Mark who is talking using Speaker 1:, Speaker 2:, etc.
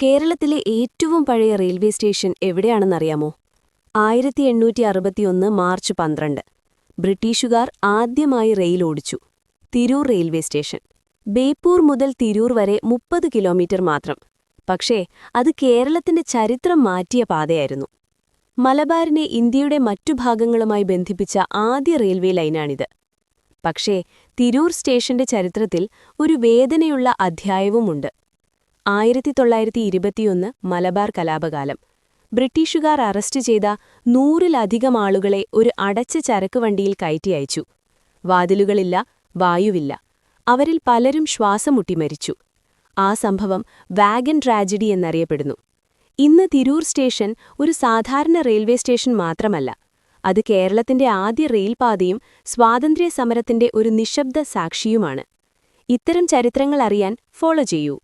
Speaker 1: കേരളത്തിലെ ഏറ്റവും പഴയ റെയിൽവേ സ്റ്റേഷൻ എവിടെയാണെന്നറിയാമോ? 1861 മാർച്ച് 12 ബ്രിട്ടീഷുകാർ ആദ്യമായി റെയിൽ ഓടിച്ചു. Tirur railway station. ബേപ്പൂർ മുതൽ തിരൂർ വരെ 30 കിലോമീറ്റർ മാത്രം. പക്ഷേ അത് കേരളത്തിന്റെ ചരിത്രം മാറ്റിയ പാതയായിരുന്നു. മലബാറിനെ ഇന്ത്യയുടെ മറ്റു ഭാഗങ്ങളുമായി ബന്ധിപ്പിച്ച ആദ്യ റെയിൽവേ ലൈനാണിത്. പക്ഷേ തിരൂർ സ്റ്റേഷന്റെ ചരിത്രത്തിൽ ഒരു വേദനയുള്ള അധ്യായവുമുണ്ട്. 1921 മലബാർ കലാപകാലം. ബ്രിട്ടീഷുകാർ അറസ്റ്റ് ചെയ്ത 100-ലധികം ആളുകളെ ഒരു അടച്ച ചരക്കുവണ്ടിയിൽ കയറ്റി അയച്ചു. വാതിലുകളില്ല, വായുവില്ല. അവരിൽ പലരും ശ്വാസം മുട്ടി മരിച്ചു. ആ സംഭവം വാഗൻ ട്രാജഡി എന്നറിയപ്പെടുന്നു. ഇന്ന് തിരൂർ സ്റ്റേഷൻ ഒരു സാധാരണ റെയിൽവേ സ്റ്റേഷൻ മാത്രമല്ല, അത് കേരളത്തിന്റെ ആദ്യ റെയിൽപാതയും സ്വാതന്ത്ര്യ സമരത്തിന്റെ ഒരു നിശബ്ദ സാക്ഷിയുമാണ്. ഇത്തരം ചരിത്രങ്ങൾ അറിയാൻ ഫോളോ ചെയ്യൂ.